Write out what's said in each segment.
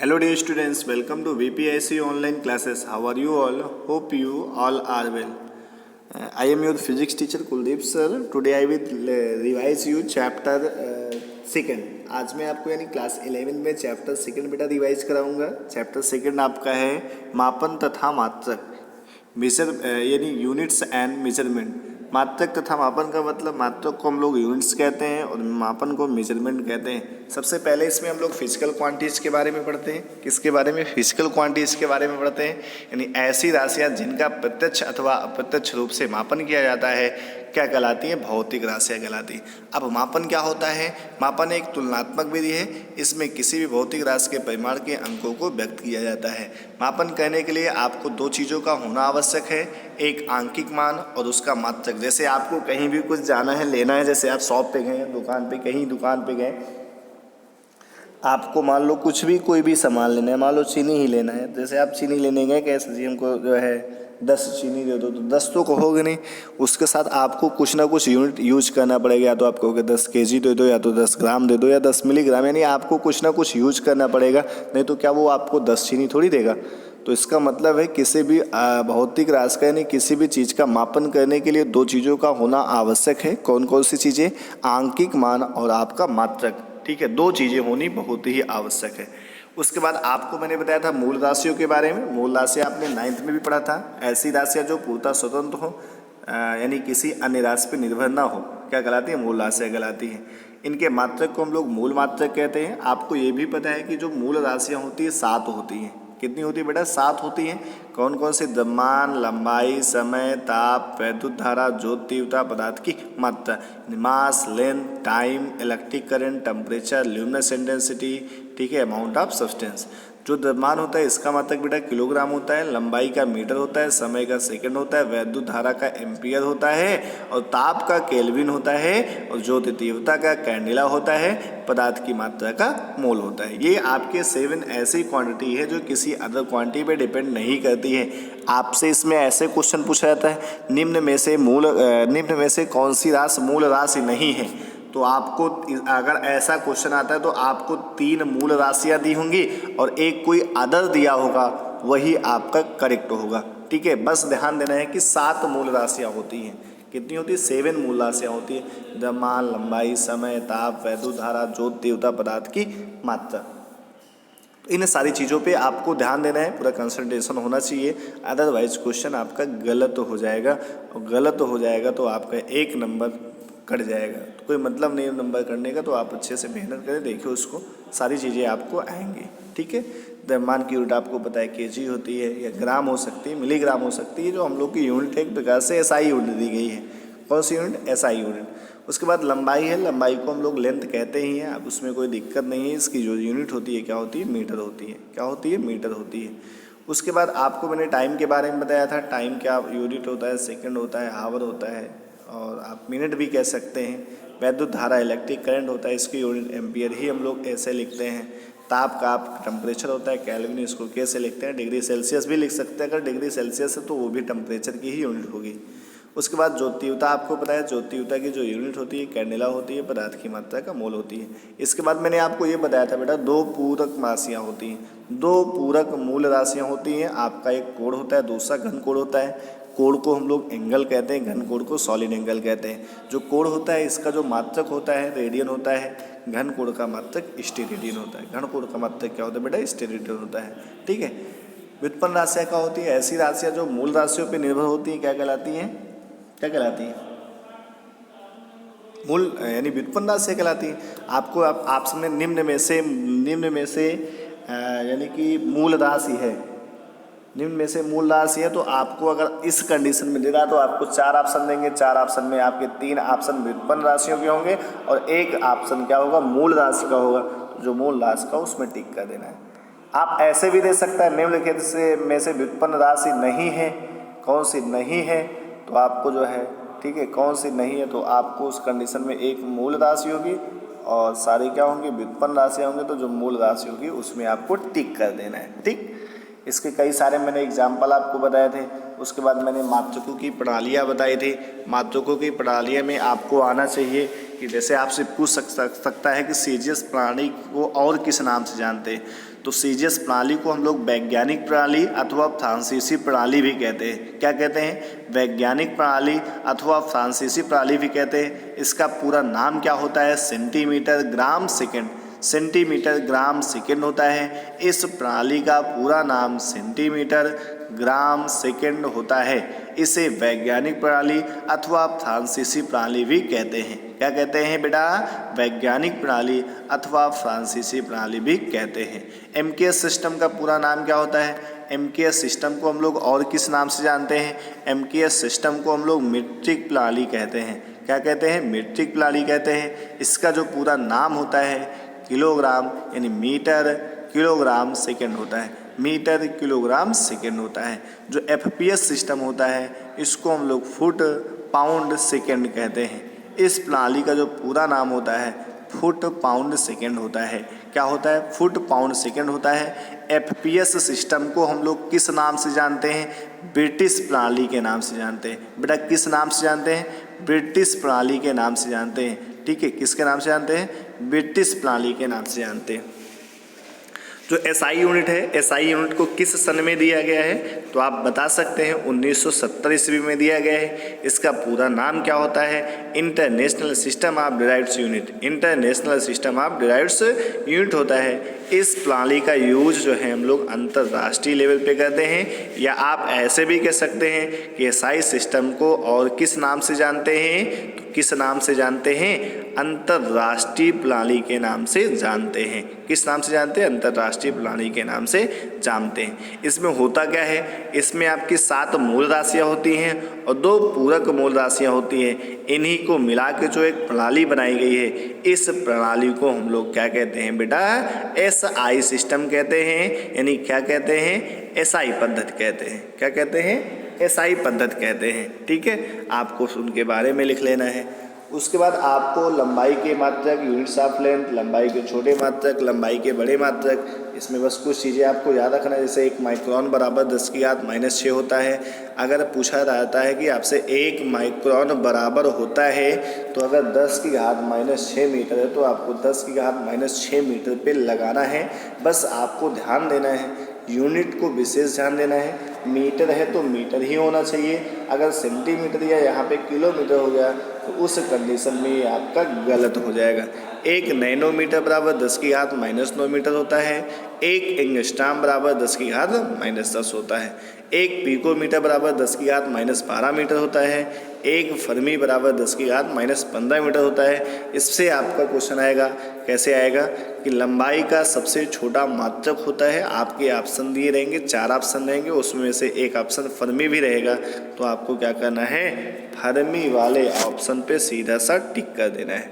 Hello dear students, welcome to VPIC online classes. How are you all? Hope you all are well. I am your physics teacher Kuldeep sir. Today I will revise you chapter second. आज मैं आपको यानी class 11 में chapter second बेटा revise कराऊंगा. Chapter second आपका है मापन तथा मात्रक, मेजर यानी यूनिट्स एंड मेजरमेंट. मात्रक तथा मापन का मतलब मात्रक को हम लोग यूनिट्स कहते हैं और मापन को मेजरमेंट कहते हैं. सबसे पहले इसमें हम लोग फिजिकल क्वांटिटीज के बारे में पढ़ते हैं. किसके बारे में? फिजिकल क्वांटिटीज के बारे में पढ़ते हैं. यानी ऐसी राशियाँ जिनका प्रत्यक्ष अथवा अप्रत्यक्ष रूप से मापन किया जाता है क्या कहलाती हैं? भौतिक राशियाँ कहलाती हैं. अब मापन क्या होता है? मापन एक तुलनात्मक विधि है. इसमें किसी भी भौतिक राशि के परिमाण के अंकों को व्यक्त किया जाता है. मापन करने के लिए आपको दो चीज़ों का होना आवश्यक है, एक आंकिक मान और उसका मात्रक. जैसे आपको कहीं भी कुछ जाना है, लेना है, जैसे आप शॉप पे गए, दुकान पे, कहीं दुकान पे गए, आपको मान लो कुछ भी कोई भी सामान लेना है, मान लो चीनी ही लेना है. जैसे आप चीनी लेने गए, कैसे जी हमको जो है 10 चीनी दे दो, तो 10 तो कहोगे नहीं, उसके साथ आपको कुछ ना कुछ यूनिट यूज करना पड़ेगा. या तो आप कहोगे 10 kg दे दो, या तो 10 ग्राम दे दो, या 10 मिलीग्राम. यानी आपको कुछ ना कुछ यूज करना पड़ेगा, नहीं तो क्या वो आपको 10 चीनी थोड़ी देगा. तो इसका मतलब है किसी भी भौतिक राशि का यानी किसी भी चीज़ का मापन करने के लिए दो चीज़ों का होना आवश्यक है. कौन कौन सी चीज़ें? आंकिक मान और आपका मात्रक. ठीक है, दो चीज़ें होनी बहुत ही आवश्यक है. उसके बाद आपको मैंने बताया था मूल राशियों के बारे में. मूल राशि आपने 9th में भी पढ़ा था. ऐसी राशियाँ जो पूर्णतः स्वतंत्र हो, यानी किसी अन्य राशि पर निर्भर ना हो, क्या कहलाती है? मूल राशियाँ कहलाती हैं. इनके मात्रक को हम लोग मूल मात्रक कहते हैं. आपको ये भी पता है कि जो मूल राशियाँ होती है 7 होती हैं. कितनी होती है बेटा? 7 होती हैं. कौन कौन से? द्रव्यमान, लंबाई, समय, ताप, वैद्युत धारा, ज्योति तीव्रता, पदार्थ की मात्रा, mass, length, time, electric current, temperature, luminous intensity. ठीक है, अमाउंट ऑफ सब्सटेंस. जो द्रव्यमान होता है इसका मात्रक बेटा किलोग्राम होता है, लंबाई का मीटर होता है, समय का सेकंड होता है, वैद्युत धारा का एम्पियर होता है, और ताप का केल्विन होता है, और ज्योति तीव्रता का कैंडेला होता है, पदार्थ की मात्रा का मोल होता है. ये आपके 7 ऐसी क्वांटिटी है जो किसी अदर क्वांटिटी पे डिपेंड नहीं करती है. आपसे इसमें ऐसे क्वेश्चन पूछा जाता है, निम्न में से कौन सी राशि मूल राशि नहीं है? तो आपको अगर ऐसा क्वेश्चन आता है तो आपको 3 मूल राशियाँ दी होंगी और एक कोई अदर दिया होगा, वही आपका करेक्ट होगा. ठीक है, बस ध्यान देना है कि 7 मूल राशियाँ होती हैं. कितनी होती है? 7 मूल राशियाँ होती है. द्रव्यमान, लंबाई, समय, ताप, वैद्युत धारा, ज्योति तीव्रता, पदार्थ की मात्रा. इन सारी चीज़ों पे आपको ध्यान देना है, पूरा कंसंट्रेशन होना चाहिए. अदरवाइज क्वेश्चन आपका गलत हो जाएगा, और गलत हो जाएगा तो आपका 1 नंबर कट जाएगा. तो कोई मतलब नहीं नंबर करने का. तो आप अच्छे से मेहनत करें, देखिए उसको, सारी चीज़ें आपको आएंगी. ठीक है, द्रव्यमान की यूनिट आपको पता है केजी होती है, या ग्राम हो सकती है, मिलीग्राम हो सकती है. जो हम लोग की यूनिट है एक प्रकार से एसआई यूनिट दी गई है. कौन सी यूनिट? SI unit. उसके बाद लंबाई है. लंबाई को हम लोग लेंथ कहते ही हैं. अब उसमें कोई दिक्कत नहीं है. इसकी जो यूनिट होती है क्या होती है? मीटर होती है. क्या होती है? मीटर होती है. उसके बाद आपको मैंने टाइम के बारे में बताया था. टाइम क्या यूनिट होता है? सेकंड होता है, आवर होता है, और आप मिनट भी कह सकते हैं. वैद्युत धारा इलेक्ट्रिक करंट होता है, इसकी यूनिट एम्पियर ही हम लोग ऐसे लिखते हैं. ताप का आप टेम्परेचर होता है, केल्विन, इसको कैसे लिखते हैं? डिग्री सेल्सियस भी लिख सकते हैं. अगर डिग्री सेल्सियस है तो वो भी टेम्परेचर की ही यूनिट होगी. उसके बाद ज्योति तीव्रता आपको पता है. ज्योति तीव्रता की जो यूनिट होती है कैंडेला होती है, पदार्थ की मात्रा का मोल होती है. इसके बाद मैंने आपको ये बताया था बेटा 2 पूरक राशियाँ होती हैं. 2 पूरक मूल राशियाँ होती हैं. आपका एक कोण होता है, दूसरा घन कोण होता है. कोण को हम लोग एंगल कहते हैं, घन कोण को सॉलिड एंगल कहते हैं. जो कोण होता है इसका जो मात्रक होता है रेडियन होता है. घन कोण का मात्रक स्टेरेडियन होता है. घन कोण का मात्रक क्या होता है बेटा? स्टेरेडियन होता है. ठीक है, व्युत्पन्न राशियाँ क्या होती है? ऐसी राशियाँ जो मूल राशियों पर निर्भर होती हैं. क्या कहलाती हैं? क्या कहलाती है? मूल यानी व्युत्पन्न राशियाँ कहलाती है. आपको आप सामने निम्न में से यानी कि मूल राशि है. निम्न में से मूल राशि है, तो आपको अगर इस कंडीशन में दे रहा तो आपको 4 ऑप्शन देंगे. 4 ऑप्शन में आपके 3 ऑप्शन व्युत्पन्न राशियों के होंगे और 1 ऑप्शन क्या होगा? मूल राशि का होगा. तो जो मूल राशि का उसमें टिक कर देना है. आप ऐसे भी दे सकता है, निम्नलिखित में से व्युत्पन्न राशि नहीं है. कौन सी नहीं है? तो आपको जो है, ठीक है, कौन सी नहीं है तो आपको उस कंडीशन में 1 मूल राशि होगी और सारी क्या होंगी? व्युत्पन्न राशियाँ होंगी. तो जो मूल राशि होगी उसमें आपको टिक कर देना है. ठीक, इसके कई सारे मैंने एग्जाम्पल आपको बताए थे. उसके बाद मैंने मात्रकों की प्रणालियाँ बताई थी. मात्रकों की प्रणालियाँ में आपको आना चाहिए कि जैसे आपसे पूछ सकता है कि सीजीएस प्रणाली को और किस नाम से जानते हैं. तो सीजीएस प्रणाली को हम लोग वैज्ञानिक प्रणाली अथवा फ्रांसीसी प्रणाली भी कहते हैं। क्या कहते हैं? वैज्ञानिक प्रणाली अथवा फ्रांसीसी प्रणाली भी कहते हैं। इसका पूरा नाम क्या होता है? Centimetre gram second. Centimetre gram second होता है। इस प्रणाली का पूरा नाम सेंटीमीटर ग्राम सेकेंड होता है। इसे वैज्ञानिक प्रणाली अथवा फ्रांसीसी प्रणाली भी कहते हैं। क्या कहते हैं बेटा? वैज्ञानिक प्रणाली अथवा फ्रांसीसी प्रणाली भी कहते हैं। एमकेएस सिस्टम का पूरा नाम क्या होता है? एमकेएस सिस्टम को हम लोग और किस नाम से जानते हैं? एमकेएस सिस्टम को हम लोग मीट्रिक प्रणाली कहते हैं। क्या कहते हैं? मीट्रिक प्रणाली कहते हैं। इसका जो पूरा नाम होता है किलोग्राम यानी मीटर किलोग्राम सेकेंड होता है। मीटर किलोग्राम सेकेंड होता है। जो एफपीएस सिस्टम होता है इसको हम लोग फुट पाउंड सेकेंड कहते हैं। इस प्रणाली का जो पूरा नाम होता है फुट पाउंड सेकेंड होता है। क्या होता है? फुट पाउंड सेकेंड होता है। एफपीएस सिस्टम को हम लोग किस नाम से जानते हैं? ब्रिटिश प्रणाली के नाम से जानते हैं। बेटा किस नाम से जानते हैं? ब्रिटिश प्रणाली के नाम से जानते हैं। ठीक है, किसके नाम से जानते हैं? ब्रिटिश प्रणाली के नाम से जानते हैं। जो एसआई यूनिट है, एसआई यूनिट को किस सन में दिया गया है? तो आप बता सकते हैं 1970 ईस्वी में दिया गया है। इसका पूरा नाम क्या होता है? International system of derived unit. International system of derived unit होता है। इस प्रणाली का यूज जो है हम लोग अंतर्राष्ट्रीय लेवल पे करते हैं, या आप ऐसे भी कह सकते हैं कि एसआई सिस्टम को और किस नाम से जानते हैं? तो किस नाम से जानते हैं? अंतर्राष्ट्रीय प्रणाली के नाम से जानते हैं। किस नाम से जानते हैं? अंतर्राष्ट्रीय प्रणाली के नाम से जानते हैं। इसमें होता क्या है? इसमें आपकी 7 मूल राशियाँ होती हैं और 2 पूरक मूल राशियाँ होती हैं। इन्हीं को मिला के जो एक प्रणाली बनाई गई है, इस प्रणाली को हम लोग क्या कहते हैं बेटा? एसआई सिस्टम कहते हैं। यानी क्या कहते हैं? एसआई पद्धति कहते हैं। क्या कहते हैं? एसआई पद्धति कहते हैं। ठीक है, आपको उनके बारे में लिख लेना है। उसके बाद आपको लंबाई के मात्रक, यूनिट्स ऑफ लेंथ, लंबाई के छोटे मात्रक, लंबाई के बड़े मात्रक, इसमें बस कुछ चीज़ें आपको याद रखना है। जैसे 1 माइक्रोन बराबर 10⁻⁻6 होता है। अगर पूछा जाता है कि आपसे 1 माइक्रोन बराबर होता है, तो अगर 10⁻6 मीटर है तो आपको 10⁻6 मीटर पे लगाना है। बस आपको ध्यान देना है, यूनिट को विशेष ध्यान देना है। मीटर है तो मीटर ही होना चाहिए। अगर सेंटीमीटर या यहाँ पे किलोमीटर हो गया तो उस कंडीशन में ये आपका गलत हो जाएगा। 1 नैनोमीटर बराबर 10⁻9 मीटर होता है। 1 एंगस्ट्रॉम बराबर 10⁻10 होता है। 1 पिकोमीटर बराबर 10⁻12 मीटर होता है। 1 फर्मी बराबर 10⁻15 मीटर होता है। इससे आपका क्वेश्चन आएगा, कैसे आएगा कि लंबाई का सबसे छोटा मात्रक होता है। आपके ऑप्शन दिए रहेंगे, 4 ऑप्शन रहेंगे, उसमें से एक ऑप्शन फर्मी भी रहेगा। तो आपको क्या करना है? फर्मी वाले ऑप्शन पे सीधा सा टिक कर देना है।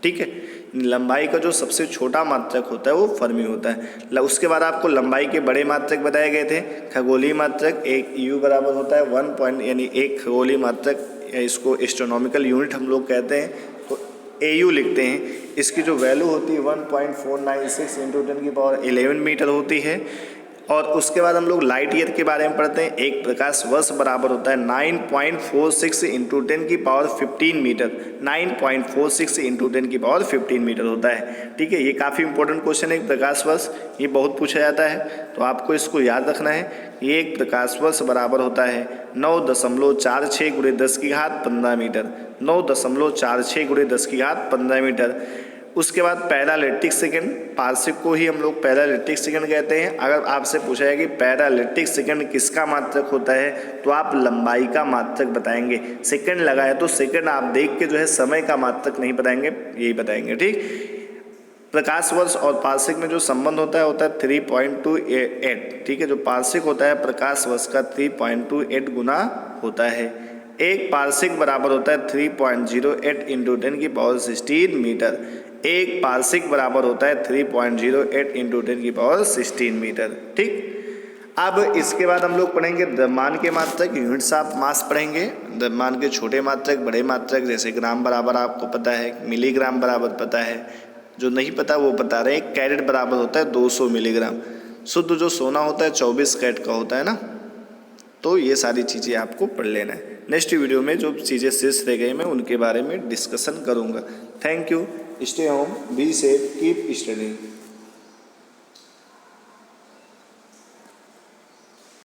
ठीक है, लंबाई का जो सबसे छोटा मात्रक होता है वो फर्मी होता है। उसके बाद आपको लंबाई के बड़े मात्रक बताए गए थे। खगोलीय मात्रक 1 यू बराबर होता है 1 पॉइंट, यानी 1 खगोलीय मात्रक, इसको एस्ट्रोनॉमिकल यूनिट हम लोग कहते हैं, तो AU लिखते हैं। इसकी जो वैल्यू होती है 1.496 × 10⁻11 मीटर होती है। और उसके बाद हम लोग लाइट ईयर के बारे में पढ़ते हैं। एक प्रकाश वर्ष बराबर होता है 9.46 × 10⁻15 मीटर। 9.46 × 10⁻15 मीटर होता है। ठीक है, ये काफ़ी इंपॉर्टेंट क्वेश्चन है। प्रकाश वर्ष ये बहुत पूछा जाता है, तो आपको इसको याद रखना है। ये एक प्रकाश वर्ष बराबर होता है 9.46 × 10⁻15 मीटर। 9.46 × 10⁻15 मीटर। उसके बाद पैरालिटिक सेकंड, पार्शिक को ही हम लोग पैरालिटिक सेकंड कहते हैं। अगर आपसे पूछा है कि पैरालिटिक सेकंड किसका मात्रक होता है, तो आप लंबाई का मात्रक बताएंगे। सेकंड लगा है तो सेकंड आप देख के जो है समय का मात्रक नहीं बताएंगे, यही बताएंगे। ठीक, प्रकाश वर्ष और पार्शिक में जो संबंध होता है 3.28। ठीक है, जो पार्शिक होता है प्रकाश वर्ष का 3.28 गुना होता है। एक पार्शिक बराबर होता है 3.08 × 10⁻16 मीटर। एक पार्शिक बराबर होता है 3.08 × 10⁻16 मीटर। ठीक, अब इसके बाद हम लोग पढ़ेंगे द्रव्यमान के मात्रक, यूनिट्स ऑफ मास पढ़ेंगे। द्रव्यमान के छोटे मात्रक, बड़े मात्रक, जैसे ग्राम बराबर आपको पता है, मिलीग्राम बराबर पता है, जो नहीं पता वो बता रहे हैं। कैरेट बराबर होता है 200 मिलीग्राम। शुद्ध जो सोना होता है 24 कैरेट का होता है ना। तो ये सारी चीज़ें आपको पढ़ लेना है। नेक्स्ट वीडियो में जो चीज़ें शेष रह गई मैं उनके बारे में डिस्कशन करूँगा। Thank you. Stay home, be safe, keep studying.